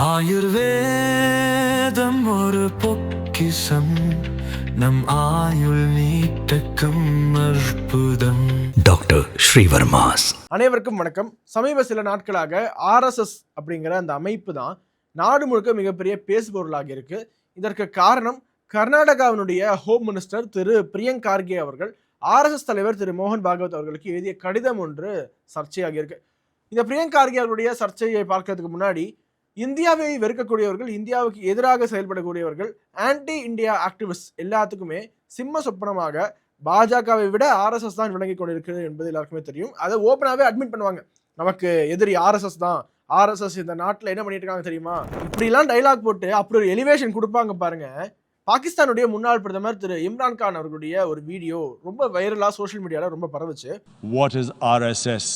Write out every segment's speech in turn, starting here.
ஆயுர்வேதம் ஒரு பொக்கிஷம், நம் ஆயுள் நீட்டக்கும் அற்புதம். டாக்டர் ஸ்ரீவர்மாஸ். அனைவருக்கும் வணக்கம். சமீப சில நாட்களாக ஆர்எஸ்எஸ் அப்படிங்கிற அந்த அமைப்பு தான் நாடு முழுக்க மிகப்பெரிய பேசுபொருளாக இருக்கு. இதற்கு காரணம் கர்நாடகாவினுடைய ஹோம் மினிஸ்டர் திரு பிரியங்க் கார்கே அவர்கள் ஆர்எஸ்எஸ் தலைவர் திரு மோகன் பாகவத் அவர்களுக்கு எழுதிய கடிதம் ஒன்று சர்ச்சையாக இருக்கு. இந்த பிரியங்க் கார்கே அவருடைய சர்ச்சையை பார்க்கறதுக்கு முன்னாடி இந்தியாவை வெறுக்கக்கூடியவர்கள், இந்தியாவுக்கு எதிராக செயல்படக்கூடியவர்கள், ஆன்டி இந்தியா ஆக்டிவிஸ்ட் எல்லாத்துக்குமே சிம்ம சொப்பனமாக பாஜகவை விட ஆர்எஸ்எஸ் தான் விளங்கி கொண்டிருக்கிறது என்பது எல்லாருக்குமே தெரியும். அதை ஓப்பனாகவே அட்மிட் பண்ணுவாங்க. நமக்கு எதிரி ஆர்எஸ்எஸ் தான், ஆர்எஸ்எஸ் இந்த நாட்டில் என்ன பண்ணிட்டு இருக்காங்க தெரியுமா, இப்படிலாம் டைலாக் போட்டு அப்படி ஒரு எலிவேஷன் கொடுப்பாங்க பாருங்க. பாகிஸ்தானுடைய முன்னாள் பிரதமர் திரு இம்ரான் கான் அவர்களுடைய ஒரு வீடியோ ரொம்ப வைரலா சோஷியல் மீடியால ரொம்ப பரவுச்சு. What is RSS?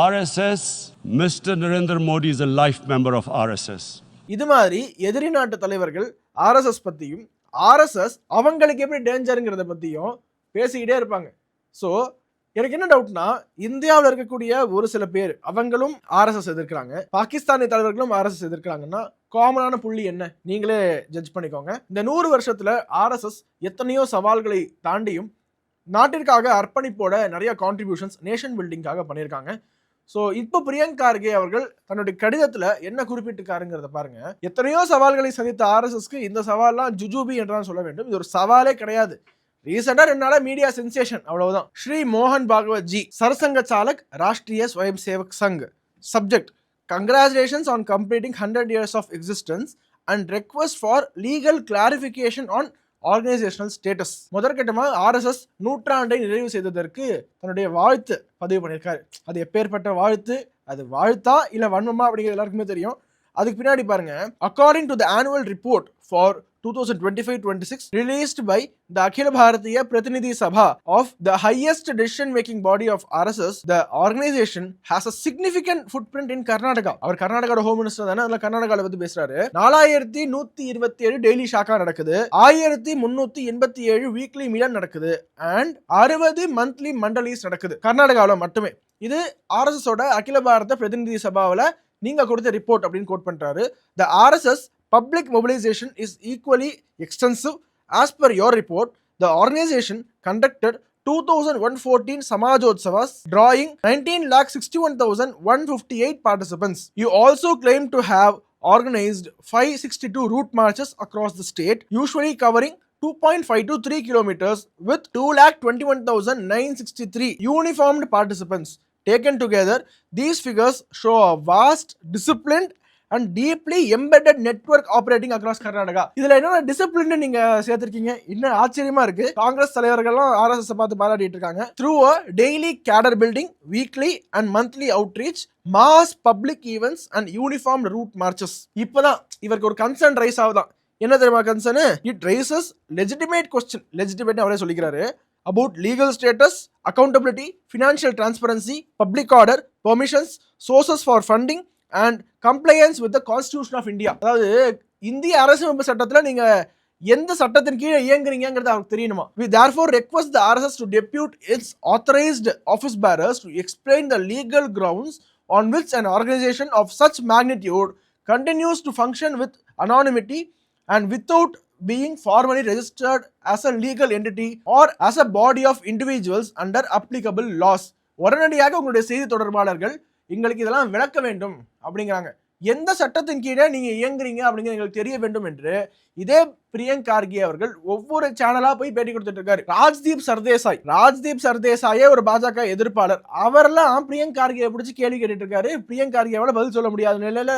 RSS, Mr. Narendra Modi is a life member of RSS. இது மாதிரி எதிரி நாட்டு தலைவர்கள் ஆர்எஸ்எஸ் பத்தியும், ஆர்எஸ்எஸ் அவங்களுக்கு எப்படி டேஞ்சருங்கிறத பத்தியும் பேசிக்கிட்டே இருப்பாங்க. ஸோ எனக்கு என்ன டவுட்னா, இந்தியாவில் இருக்கக்கூடிய ஒரு சில பேர் அவங்களும் ஆர்எஸ்எஸ் எதிர்க்கிறாங்க, பாகிஸ்தானிய தலைவர்களும் ஆர்எஸ்எஸ் எதிர்க்கிறாங்கன்னா காமனான புள்ளி என்ன, நீங்களே ஜட்ஜ் பண்ணிக்கோங்க. இந்த 100 வருஷத்துல ஆர்எஸ்எஸ் எத்தனையோ சவால்களை தாண்டியும் நாட்டிற்காக அர்ப்பணிப்போட நிறைய கான்ட்ரிபியூஷன்ஸ் நேஷன் பில்டிங்காக பண்ணியிருக்காங்க. ஸோ இப்போ பிரியங்க் கார்கே அவர்கள் தன்னுடைய கடிதத்தில் என்ன குறிப்பிட்டிருக்காருங்கிறத பாருங்க. எத்தனையோ சவால்களை சந்தித்த ஆர்எஸ்எஸ்க்கு இந்த சவால்லாம் ஜுஜூபி என்றுதான் சொல்ல வேண்டும். இது ஒரு சவாலே கிடையாது. ரீசெண்டா 2 நாளா மீடியா சென்சேஷன், அவ்வளவுதான். ஸ்ரீ மோகன் Bhagwat ji, Sarsanghchalak, Rashtriya Swayamsevak Sangh. Subject: congratulations on completing 100 years of existence and request for legal clarification on organizational status. முதற்கட்டமா ஆர்எஸ்எஸ் நூற்றாண்டை நிறைவு செய்ததற்கு தன்னுடைய வாழ்த்து பதிவு பண்ணியிருக்காரு. அது எப்பேற்பட்ட வாழ்த்து, அது வாழ்த்தா இல்ல வன்மமா அப்படிங்கிறது எல்லாருக்குமே தெரியும். அதுக்கு பின்னாடி பாருங்க, according to the annual report for 2025-26 released by the Akhil Bharatiya Pratinidhi Sabha of the highest decision making body of RSS, the organization has a significant footprint in Karnataka. அவர் கர்நாடகாவோட ஹோம் மினிஸ்டர் தானே, அதனால கர்நாடகால பத்தி பேசுறாரு. 4127 daily ஷாக்கா நடக்குது, 1387 weekly மீலன் நடக்குது, அண்ட் 60 மந்த்லி மண்டலிஸ் நடக்குது கர்நாடகாவில மட்டுமே. இது ஆர்எஸ்எஸ் ஓட அகில பாரத பிரதிநிதி சபாவில் நீங்க கொடுத்த ரிப்போர்ட் அப்படின்னு கோட் பண்றாரு. The RSS public mobilization is equally extensive. As per your report, the organization conducted 2114 Samajotsavas, drawing 19,61,158 participants. You also claim to have organized 562 route marches across the state, usually covering 2.523 kilometers with 2,21,963 uniformed participants. Taken together, these figures show a vast, disciplined and deeply embedded network operating across Karnataka. இதுல என்ன discipline நீங்க சேர்த்திருக்கீங்க, இன்னும் ஆச்சரியமா இருக்கு. காங்கிரஸ் தலைவர்கள்லாம் RSS பார்த்து பாராட்டிட்டு இருக்காங்க. Through a daily cadre building, weekly and monthly outreach, mass public events and uniformed route marches. இப்பதான் இவருக்கு ஒரு கன்சர்ன் ரைஸ் ஆகுதான். என்ன தெரியுமா concern? It raises legitimate question, legitimate அவரே சொல்லிக்கிறாரு, about legal status, accountability, financial transparency, public order, permissions, sources for funding and compliance with the Constitution of India. அதாவது இந்திய அரசியலமைப்பு சட்டத்துல நீங்க எந்த சட்டத்தின் கீழே இயங்குறீங்கிறது அவருக்கு தெரியணுமா. We therefore request the RSS to depute its authorized office bearers to explain the legal grounds on which an organization of such magnitude continues to function with anonymity and without being formally registered as a legal entity or as a body of individuals under applicable laws. உடனடியாக உங்களுடைய செய்தி தொடர்பாளர்கள் எங்களுக்கு இதெல்லாம் விளக்க வேண்டும் அப்படிங்கிறாங்க. எந்த சட்டத்தின் கீழே நீங்க இயங்குறீங்க அப்படிங்கிறது எங்களுக்கு தெரிய வேண்டும் என்று இதே பிரியங்க் கார்கே அவர்கள் ஒவ்வொரு சேனலா போய் பேட்டி கொடுத்துட்டு இருக்காரு. ராஜ்தீப் சர்தேசாயே ஒரு பாஜக எதிர்ப்பாளர், அவரெல்லாம் பிரியங்க் கார்கே பிடிச்சி கேள்வி கேட்டுட்டு இருக்காரு. பிரியங்க் கார்கேவால பதில் சொல்ல முடியாத நிலையில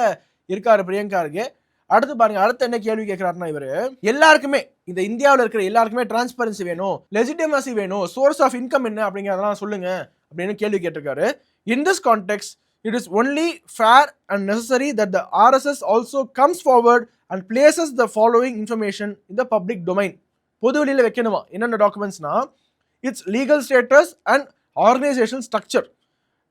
இருக்காரு பிரியங்க் கார்கே. அடுத்து பாருங்க, அடுத்து என்ன கேள்வி கேட்கிறாருன்னா, இவரு எல்லாருக்குமே, இந்த இந்தியாவில் இருக்கிற எல்லாருக்குமே டிரான்ஸ்பரன்சி வேணும், லெஜிட்டிமசி வேணும், சோர்ஸ் ஆஃப் இன்கம் என்ன அப்படிங்கிறதெல்லாம் சொல்லுங்க அப்படின்னு கேள்வி கேட்டிருக்காரு. In this context, it is only fair and necessary that the RSS also comes forward and places the following information in the public domain. பொது வெளியில வைக்கணுமா என்னென்ன டாக்குமெண்ட்ஸ்னா, its legal status and organizational structure,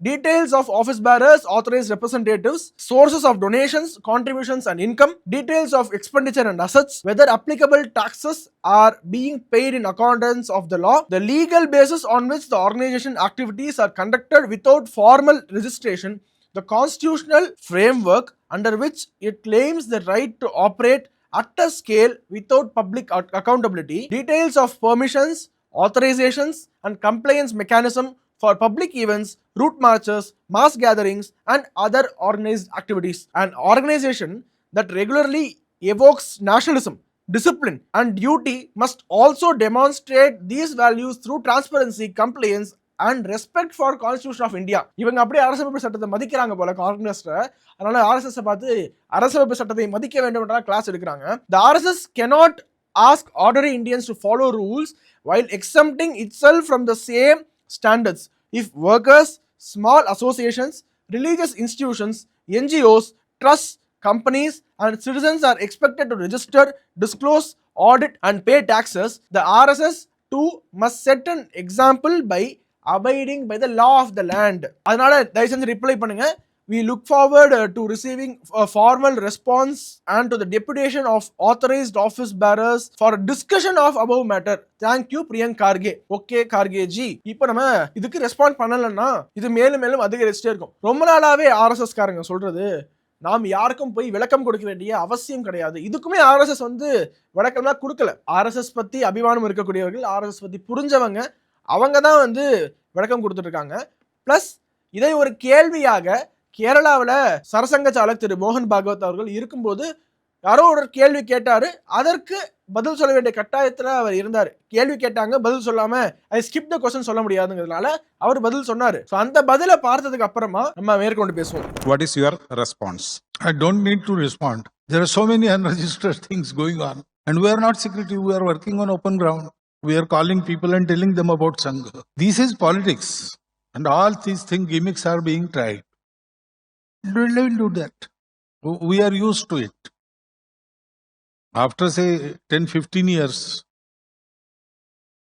details of office bearers, authorized representatives, sources of donations, contributions and income, details of expenditure and assets, whether applicable taxes are being paid in accordance of the law, the legal basis on which the organization activities are conducted without formal registration, the constitutional framework under which it claims the right to operate at a scale without public accountability, details of permissions, authorizations, and compliance mechanism for public events, route marches, mass gatherings, and other organized activities. An organization that regularly evokes nationalism, discipline, and duty must also demonstrate these values through transparency, compliance, and respect for Constitution of India. இவங்க அப்படியே அரசமைப்பு சட்டத்தை மதிக்கிறாங்க போல காங்கிரஸ். அதனால RSS பார்த்து அரசமைப்பு சட்டத்தை மதிக்க வேண்டும் என்ற கிளாஸ் எடுக்கிறாங்க. The RSS cannot ask ordinary Indians to follow rules while exempting itself from the same standards. If workers, small associations, religious institutions, NGOs, trusts, companies, and citizens are expected to register, disclose, audit, and pay taxes, the RSS too must set an example by abiding by the law of the land. அதனால தயவு செஞ்சு reply பண்ணுங்க. We look forward to receiving a formal response and to the deputation of authorized office bearers for a discussion of above matter. Thank you, Priyank Kharge. Okay, Kharge ji. இப்போ நம்ம இதுக்கு respond பண்ணலன்னா இது மேலும் மேலும் அதிகரிச்சுட்டே இருக்கும். ரொம்ப நாளாவே RSS காரங்க சொல்றது நாம் யாருக்கும் போய் விளக்கம் கொடுக்க வேண்டிய அவசியம் கிடையாது. இதுக்குமே RSS வந்து விளக்கம்லாம் கொடுக்கல. RSS பத்தி அபிமானம் இருக்கக்கூடியவர்கள், RSS பத்தி புரிஞ்சவங்க, அவங்க தான் வந்து விளக்கம் கொடுத்துட்டு இருக்காங்க. பிளஸ் இதை ஒரு கேள்வியாக கேரளாவில் சரசங்க சாலக் திரு மோகன் பாகவத் அவர்கள் இருக்கும்போது யாரோ ஒரு கேள்வி கேட்டாரு, அதற்கு பதில் சொல்ல வேண்டிய கட்டாயத்தில் அவர் இருந்தார். கேள்வி கேட்டாங்க, பதில் சொல்லாம ஐ ஸ்கிப் த கொஸ்டின் சொல்ல முடியாதுங்கிறதுனால அவர் பதில் சொன்னாரு. ஸோ அந்த பதிலை பார்த்ததுக்கு அப்புறமா நம்ம மேற்கொண்டு பேசுவோம். What is your response? I don't need to respond. There are so many unregistered things going on, and we are not secretive. We are working on open ground. We are calling people and telling them about Sangha. This is politics, and all these things, gimmicks are being tried. Don't do that. We are used to it. After say 10-15 years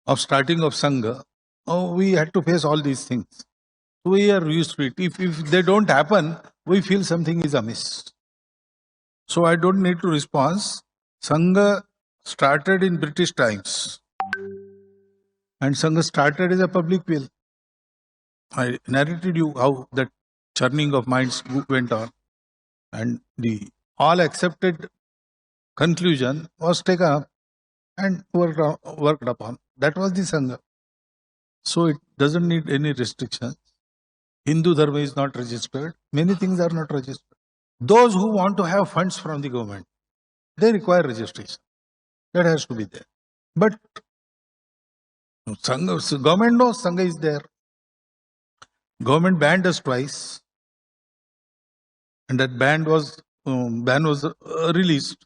of starting of Sangha, we had to face all these things. We are used to it. If they don't happen, we feel something is amiss. So I don't need to respond. Sangha started in British times. And Sangha started as a public will. I narrated you how that churning of minds went on. And the all accepted conclusion was taken up and worked upon. That was the Sangha. So it doesn't need any restrictions. Hindu Dharma is not registered. Many things are not registered. Those who want to have funds from the government, they require registration. That has to be there. But Sangha, government knows Sangha is there. Government banned us twice. And that ban was released.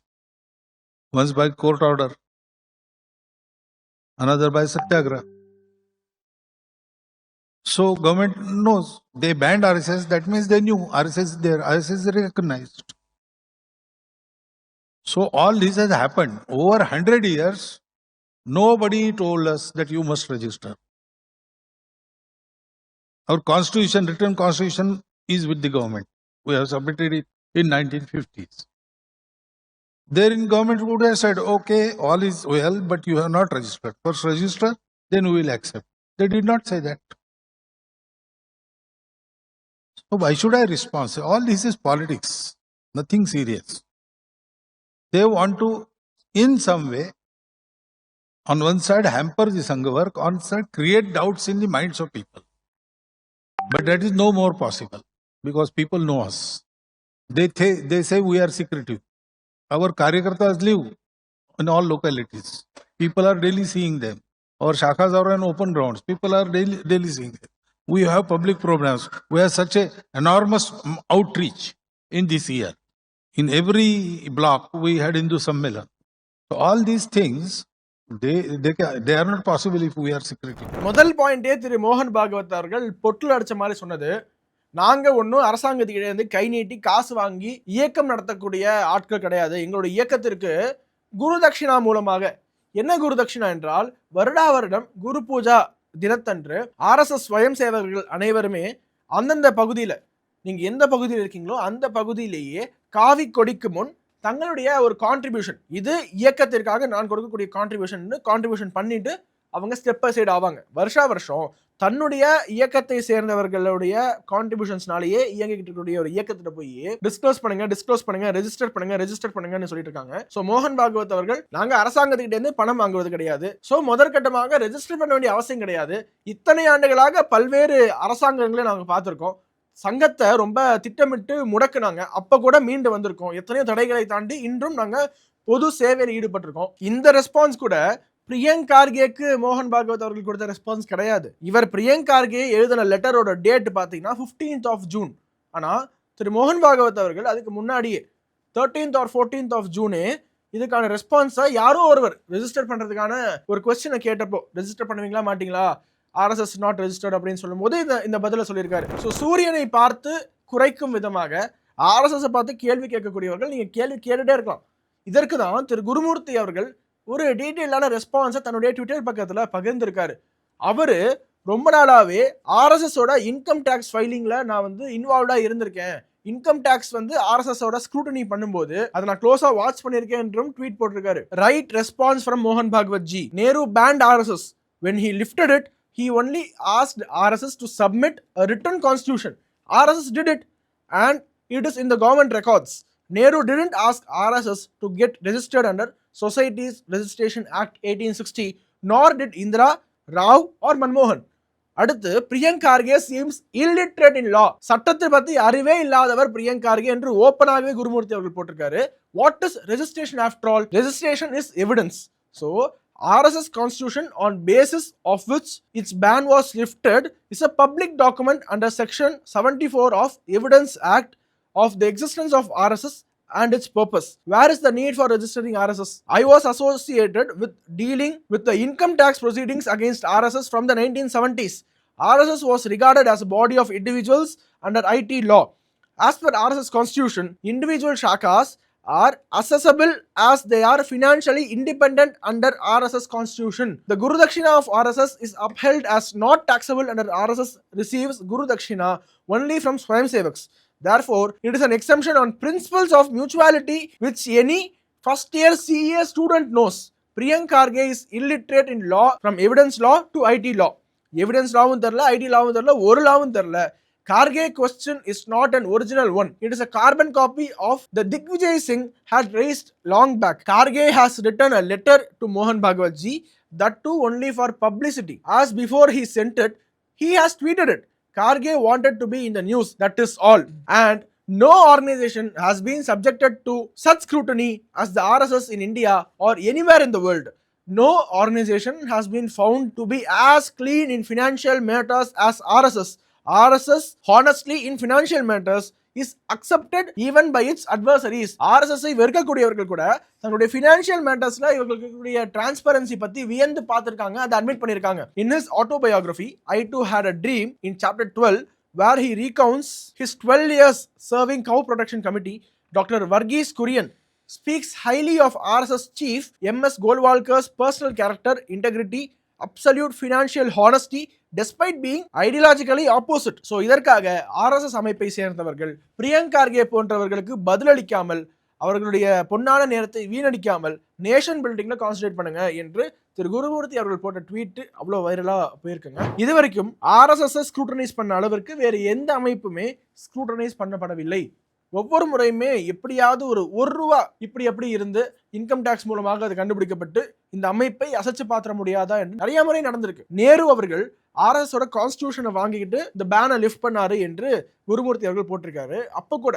Once by court order, another by Satyagraha. So government knows. They banned RSS, that means they knew RSS is there, RSS is recognized. So all this has happened. Over 100 years, nobody told us that you must register. Our constitution, written constitution, is with the government. We have submitted it in 1950s. Therein government would have said, okay, all is well, but you have not registered. First register, then we will accept. They did not say that. So why should I respond? All this is politics, nothing serious. They want to, in some way, on one side hamper the Sangha work, on the side create doubts in the minds of people. But that is no more possible, because people know us. They say we are secretive. Our Karyakartas live in all localities. People are daily seeing them. Our shakhas are on open grounds. People are daily seeing them. We have public programs. We have such an enormous outreach in this year. In every block, we had Hindu Sammelan. So all these things, they are not possible if we are secretive. முதல் பாயிண்டே திரு மோகன் பாகவத் அவர்கள் பொட்டில் அடிச்ச மாதிரி சொன்னது, நாங்க ஒன்றும் அரசாங்கத்துக்கிட்டே இருந்து கை நீட்டி காசு வாங்கி இயக்கம் நடத்தக்கூடிய ஆட்கள் கிடையாது. எங்களுடைய இயக்கத்திற்கு குரு தட்சிணா மூலமாக, என்ன குரு தட்சிணா என்றால், வருடா வருடம் குரு பூஜா தினத்தன்று RSS ஸ்வயம் சேவகர்கள் அனைவருமே அந்தந்த பகுதியில், நீங்க எந்த பகுதியில் இருக்கீங்களோ அந்த பகுதியிலேயே காவி கொடிக்கு முன் தங்களுடைய ஒரு கான்ட்ரிபியூஷன், இது இயக்கத்திற்காக நான் கொடுக்கக்கூடிய கான்ட்ரிபியூஷன் பண்ணிட்டு அவங்க ஸ்டெப் அசைட் ஆவாங்க. வருஷா வருஷம் தன்னுடைய இயக்கத்தை சேர்ந்தவர்களுடைய கான்ட்ரிபியூஷன்ஸ்னாலேயே இயங்கிட்டு இருக்கக்கூடிய ஒரு இயக்கத்துல போய் டிஸ்க்ளோஸ் பண்ணுங்க, ரெஜிஸ்டர் பண்ணுங்கன்னு சொல்லிட்டு இருக்காங்க. சோ மோகன் பாகவத் அவர்கள், நாங்க அரசாங்கத்துக்கிட்ட இருந்து பணம் வாங்குவது கிடையாது, சோ முதற்கட்டமாக ரெஜிஸ்டர் பண்ண வேண்டிய அவசியம் கிடையாது. இத்தனை ஆண்டுகளாக பல்வேறு அரசாங்கங்களை நாங்க பார்த்திருக்கோம், சங்கத்தை ரொம்ப திட்டமிட்டு முடக்குனாங்க, அப்ப கூட மீண்டு வந்திருக்கோம், எத்தனையோ தடைகளை தாண்டி இன்றும் நாங்க பொது சேவையில் ஈடுபட்டிருக்கோம். இந்த ரெஸ்பான்ஸ் கூட பிரியங்க் கார்கேக்கு மோகன் பாகவத் அவர்கள் கொடுத்த ரெஸ்பான்ஸ் கிடையாது. இவர் பிரியங்க் கார்கே எழுதின லெட்டரோட டேட் பார்த்தீங்கன்னா 15th of June. ஆனால் திரு மோகன் பாகவத் அவர்கள் அதுக்கு முன்னாடியே 13th or 14th of June இதுக்கான ரெஸ்பான்ஸை யாரோ ஒருவர் ரெஜிஸ்டர் பண்ணுறதுக்கான ஒரு கொஸ்டினை கேட்டப்போ, ரெஜிஸ்டர் பண்ணுவீங்களா மாட்டீங்களா, RSS நாட் ரெஜிஸ்டர்ட் அப்படின்னு சொல்லும் போது இந்த பதிலை சொல்லியிருக்காரு. ஸோ சூரியனை பார்த்து குறைக்கும் விதமாக RSS பார்த்து கேள்வி கேட்கக்கூடியவர்கள் நீங்கள் கேள்வி கேட்டுட்டே இருக்கலாம். இதற்கு தான் திரு குருமூர்த்தி அவர்கள் ஒரு டீட்டெயிலான ரெஸ்பான்ஸை தன்னுடைய ட்விட்டர் பக்கத்தில் பகிர்ந்திருக்காரு. அவரு ரொம்ப நாளாவே RSSோட இன்கம் டேக்ஸ் ஃபைலிங்ல நான் இன்வால்வ்டாக இருந்திருக்கேன், இன்கம் டேக்ஸ் RSSோட ஸ்க்ரூட்டனி பண்ணும்போது அதை நான் க்ளோஸா வாட்ச் பண்ணியிருக்கேன் என்றும் ட்வீட் போட்டிருக்காரு. ரைட் ரெஸ்பான்ஸ் ஃப்ரம் மோகன் Bhagwat ji. Nehru banned RSS. When he lifted it, he only asked RSS to submit a written constitution. RSS did it and it is in the government records. Nehru didn't ask RSS to get registered under Societies Registration Act 1860, nor did Indira, Rao or Manmohan. அடுத்து Priyank Kharge seems illiterate in law. சட்டத்தை பத்தி அறிவே இல்லாதவர் பிரியங்க் கார்கே என்று ஓப்பனாகவே குருமூர்த்தி அவர்கள் போட்டிருக்காரு. What is registration after all? Registration is evidence. So RSS constitution on basis of which its ban was lifted is a public document under section 74 of Evidence Act of the existence of RSS and its purpose. Where is the need for registering RSS? I was associated with dealing with the income tax proceedings against RSS from the 1970s. RSS was regarded as a body of individuals under IT law. As per RSS constitution, individual shakas are accessible as they are financially independent under RSS constitution. The Guru Dakshina of RSS is upheld as not taxable under RSS receives Guru Dakshina only from Swayam Sevaks. Therefore, it is an exemption on principles of mutuality which any first year CA student knows. Priyank Karge is illiterate in law from evidence law to IT law. Evidence law therla, IT law therla, oru law therla. Karge question is not an original one. It is a carbon copy of the Digvijay Singh had raised long back. Karge has written a letter to Mohan Bhagwat ji, that too only for publicity. As before he sent it, he has tweeted it. Karge wanted to be in the news, that is all. And no organization has been subjected to such scrutiny as the RSS in India or anywhere in the world. No organization has been found to be as clean in financial matters as RSS. RSS, honestly, in financial matters, is accepted even by its adversaries. RSS-ஐ வெறுக்கக்கூடியவர்கள் கூட தங்களுடைய financial மேட்டர்ஸ்ல இவர்களுடைய transparency பத்தி வியந்து பார்த்திருக்காங்க, அதை admit பண்ணிருக்காங்க. In his autobiography, I Too Had a Dream, in chapter 12, where he recounts his 12 years serving Cow Protection Committee, Dr. Varghese Kurian speaks highly of RSS chief M.S. Golwalkar's personal character, integrity, absolute financial honesty, despite being ideologically opposite. So இதற்காக RSS அமைப்பை சேர்ந்தவர்கள் பிரியங்க் கார்கே போன்றவர்களுக்கு பதிலளிக்காமல், அவர்களுடைய பொன்னான நேரத்தை வீணடிக்காமல் nation பில்டிங்ல concentrate பண்ணுங்க என்று திரு குருமூர்த்தி அவர்கள் போட்ட ட்வீட் அவ்வளோ வைரலா போயிருக்குங்க. இது வரைக்கும் RSS ஸ்க்ரூட்டனைஸ் பண்ண அளவிற்கு வேறு எந்த அமைப்புமே ஸ்க்ரூட்டனைஸ் பண்ணப்படவில்லை. ஒவ்வொரு முறையுமே எப்படியாவது ஒரு ரூபா இப்படி எப்படி இருந்து இன்கம் டேக்ஸ் மூலமாக அது கண்டுபிடிக்கப்பட்டு இந்த அமைப்பை அசைச்சு பாத்திர முடியாதா என்று நிறைய முறை நடந்திருக்கு. நேரு அவர்கள் RSSோட கான்ஸ்டிடியூஷனை வாங்கிக்கிட்டு இந்த பேனை லிஃப்ட் பண்ணாரு என்று குருமூர்த்தி அவர்கள் போட்டிருக்காரு. அப்போ கூட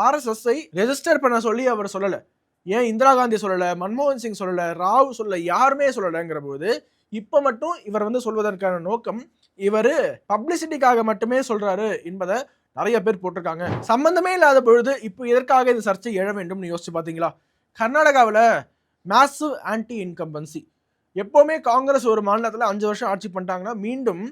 RSSஐ ரெஜிஸ்டர் பண்ண சொல்லி அவர் சொல்லலை. ஏன் இந்திரா காந்தி சொல்லலை, மன்மோகன் சிங் சொல்லலை, ராவ் சொல்லலை, யாருமே சொல்லலைங்கிற போது இப்போ மட்டும் இவர் சொல்வதற்கான நோக்கம் இவர் பப்ளிசிட்டிக்காக மட்டுமே சொல்றாரு என்பதை நிறைய பேர் போட்டிருக்காங்க. சம்பந்தமே இல்லாத பொழுது இப்போ எதற்காக இந்த சர்ச்சை எழ வேண்டும்னு யோசிச்சு பார்த்தீங்களா? கர்நாடகாவில் மேசிவ் ஆன்டி இன்கம்பன்சி. எப்போவுமே காங்கிரஸ் ஒரு மாநிலத்தில் 5 வருஷம் ஆட்சி பண்ணிட்டாங்கன்னா மீண்டும்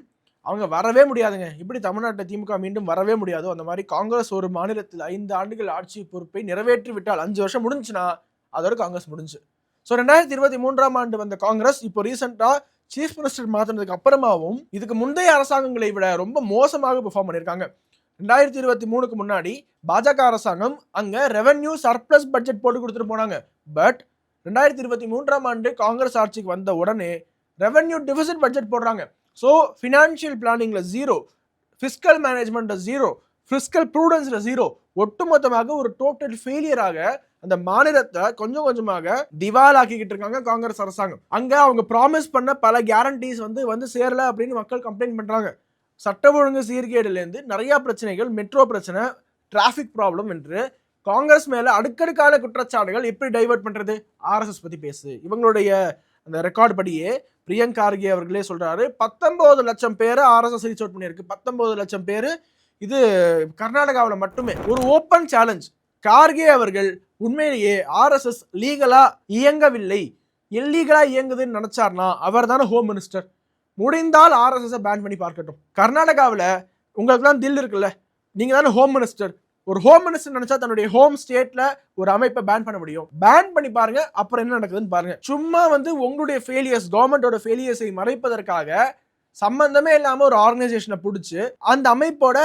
அவங்க வரவே முடியாதுங்க. இப்படி தமிழ்நாட்டில் திமுக மீண்டும் வரவே முடியாது. அந்த மாதிரி காங்கிரஸ் ஒரு மாநிலத்தில் 5 ஆண்டுகள் ஆட்சி பொறுப்பை நிறைவேற்றி விட்டால் 5 வருஷம் முடிஞ்சுன்னா அதோட காங்கிரஸ் முடிஞ்சு. ஸோ 2023ஆம் ஆண்டு வந்த காங்கிரஸ் இப்போ ரீசெண்டாக சீஃப் மினிஸ்டர் மாற்றினதுக்கு அப்புறமாவும் இதுக்கு முந்தைய அரசாங்கங்களை விட ரொம்ப மோசமாக பெர்ஃபார்ம் பண்ணியிருக்காங்க. 2023க்கு முன்னாடி பாஜக அரசாங்கம் அங்க ரெவென்யூ சர்ப்ளஸ் பட்ஜெட் போட்டு கொடுத்துட்டு போனாங்க. பட் 2023ஆம் ஆண்டு காங்கிரஸ் ஆட்சிக்கு வந்த உடனே ரெவென்யூ டெபிசிட் பட்ஜெட் போடுறாங்க. ஸோ ஃபினான்ஷியல் பிளானிங்கில் 0, ஃபிஸ்கல் மேனேஜ்மெண்ட்டில் 0, ஃபிஸ்கல் ப்ரூடன்ஸில் 0, ஒட்டுமொத்தமாக ஒரு டோட்டல் ஃபெயிலியராக அந்த மாநிலத்தை கொஞ்சம் கொஞ்சமாக திவாலாக்கிக்கிட்டு இருக்காங்க காங்கிரஸ் அரசாங்கம். அங்கே அவங்க ப்ராமிஸ் பண்ண பல கேரண்டிஸ் வந்து சேரல அப்படின்னு மக்கள் கம்ப்ளைண்ட் பண்ணுறாங்க. சட்ட ஒழுங்கு சீர்கேடுலேருந்து நிறையா பிரச்சனைகள், மெட்ரோ பிரச்சனை, டிராஃபிக் ப்ராப்ளம் என்று காங்கிரஸ் மேலே அடுக்கடுக்கான குற்றச்சாட்டுகள் எப்படி டைவர்ட் பண்ணுறது? ஆர்எஸ்எஸ் பற்றி பேசு. இவங்களுடைய அந்த ரெக்கார்டு படியே பிரியங்க் கார்கே அவர்களே சொல்கிறாரு, 19 லட்சம் பேர் ஆர்எஸ்எஸ் ரீச் அவுட் பண்ணியிருக்கு. 19 லட்சம் பேர், இது கர்நாடகாவில் மட்டுமே. ஒரு ஓப்பன் சேலஞ்ச். கார்கே அவர்கள் உண்மையிலேயே ஆர்எஸ்எஸ் லீகலா இயங்கவில்லை, இல்லீகலா இயங்குதுன்னு நினைச்சார்னா அவர் தானே ஹோம் மினிஸ்டர். முடிந்தால் ஆர்எஸ்எஸ் பேன் பண்ணி பார்க்கட்டும். கர்நாடகாவில் உங்களுக்கு தான் தில் இருக்குல்ல, நீங்க தானே ஹோம் மினிஸ்டர். ஒரு ஹோம் மினிஸ்டர் நினைச்சா தன்னுடைய ஹோம் ஸ்டேட்ல ஒரு அமைப்பை பேன் பண்ண முடியும். பேன் பண்ணி பாருங்க, அப்புறம் என்ன நடக்குதுன்னு பாருங்க. சும்மா உங்களுடைய ஃபெயிலியர்ஸ், கவர்மெண்டோட ஃபெயிலியர்ஸை மறைப்பதற்காக சம்பந்தமே இல்லாம ஒரு ஆர்கனைசேஷனை பிடிச்சி அந்த அமைப்போட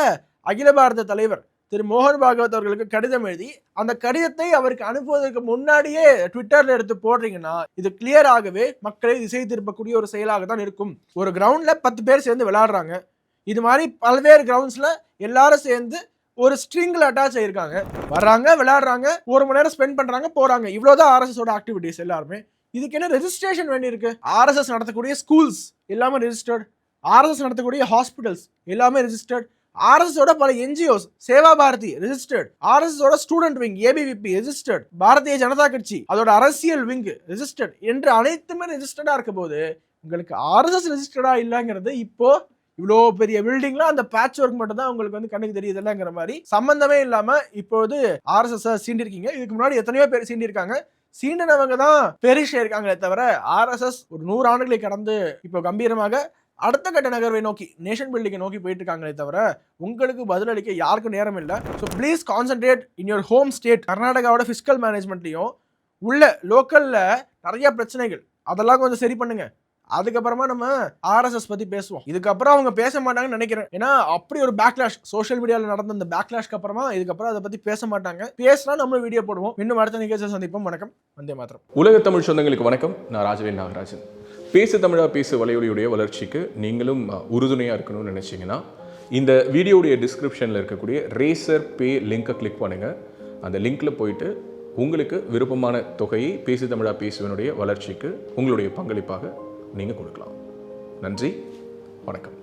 அகில பாரத தலைவர் திரு மோகன் பாகவத் அவர்களுக்கு கடிதம் எழுதி அந்த கடிதத்தை அவருக்கு அனுப்புவதற்கு முன்னாடியே ட்விட்டர்ல எடுத்து போடுறீங்கன்னா இது கிளியராகவே மக்களை திசை திருப்பக்கூடிய ஒரு செயலாக தான் இருக்கும். ஒரு கிரவுண்ட்ல 10 பேர் சேர்ந்து விளையாடுறாங்க. இது மாதிரி பல்வேறு கிரவுண்ட்ஸ்ல எல்லாரும் சேர்ந்து ஒரு ஸ்ட்ரிங்ல அட்டாச் ஆயிருக்காங்க. வர்றாங்க, விளையாடுறாங்க, 1 மணி நேரம் ஸ்பெண்ட் பண்றாங்க, போறாங்க. இவ்வளவுதான் ஆர்எஸ்எஸோட ஆக்டிவிட்டிஸ் எல்லாருமே. இதுக்கு என்ன ரெஜிஸ்ட்ரேஷன் வேண்டி இருக்கு? ஆர்எஸ்எஸ் நடத்தக்கூடிய ஸ்கூல்ஸ் எல்லாமே ரெஜிஸ்டர்ட், ஆர்எஸ்எஸ் நடத்தக்கூடிய ஹாஸ்பிட்டல்ஸ் எல்லாமே ரெஜிஸ்டர்ட், ஆர்எஸ்எஸோட பல என்ஜிஓஸ், சேவா பாரதி ரெஜிஸ்டர்ட், ஆர்எஸ்எஸோட student wing ABVP registered, Bharatiya Janata கட்சி அதோட அரசியல் விங் ரெஜிஸ்டர்ட் என்று அனைத்துமே ரெஜிஸ்டர்டா இருக்க போது உங்களுக்கு ஆர்எஸ்எஸ் ரெஜிஸ்டர்டா இல்லைங்கிறது இப்போ இவ்வளோ பெரிய பில்டிங்ல அந்த பேட்ச் ஒர்க் மட்டும் தான் உங்களுக்கு கண்ணுக்கு தெரியுதுல்லங்கிற மாதிரி சம்பந்தமே இல்லாம இப்போது ஆர்எஸ்எஸ் சீண்டிருக்கீங்க. இதுக்கு முன்னாடி எத்தனையோ பேர் சீண்டிருக்காங்க. சீண்டினவங்க தான் பெரிஷே இருக்காங்களே தவிர ஆர்எஸ்எஸ் ஒரு 100 ஆண்டுகளை கடந்து இப்போ கம்பீரமாக அடுத்த கட்ட நகர்வை நோக்கி, நேஷன் பில்டிங்கை நோக்கி போயிட்டு இருக்காங்களே தவிர உங்களுக்கு பதிலளிக்க யாருக்கும் நேரம் இல்லை. So please concentrate in your home state. கர்நாடகாவோட ஃபிஸ்கல் மேனேஜ்மெண்ட்லையும் உள்ள லோக்கல்ல நிறைய பிரச்சனைகள், அதெல்லாம் கொஞ்சம் சரி பண்ணுங்க. அதுக்கப்புறமா நம்ம ஆர்எஸ்எஸ் பத்தி பேசுவோம். இதுக்கப்புறம் அவங்க பேச மாட்டாங்கன்னு நினைக்கிறேன். ஏன்னா அப்படி ஒரு பேக்லாஷ் சோஷியல் மீடியாவில் நடந்த அந்த பேக்லாஷ்க்கு அப்புறமா இதுக்கப்புறம் அதை பத்தி பேச மாட்டாங்க. பேசினா நம்ம வீடியோ போடுவோம். இன்னும் அடுத்த நிகழ்ச்சியை சந்திப்போம். வணக்கம். வந்தே மாத்திரம். உலக தமிழ் சொந்தங்களுக்கு வணக்கம். நான் ராஜவேல் நாகராஜன். பேசு தமிழா பேசு வலையொலியுடைய வளர்ச்சிக்கு நீங்களும் உறுதுணையாக இருக்கணும்னு நினச்சிங்கன்னா இந்த வீடியோடைய டிஸ்கிரிப்ஷனில் இருக்கக்கூடிய ரேசர் பே லிங்கை கிளிக் பண்ணுங்கள். அந்த லிங்க்கில் போயிட்டு உங்களுக்கு விருப்பமான தொகையை பேசு தமிழா பேசுவனுடைய வளர்ச்சிக்கு உங்களுடைய பங்களிப்பாக நீங்கள் கொடுக்கலாம். நன்றி, வணக்கம்.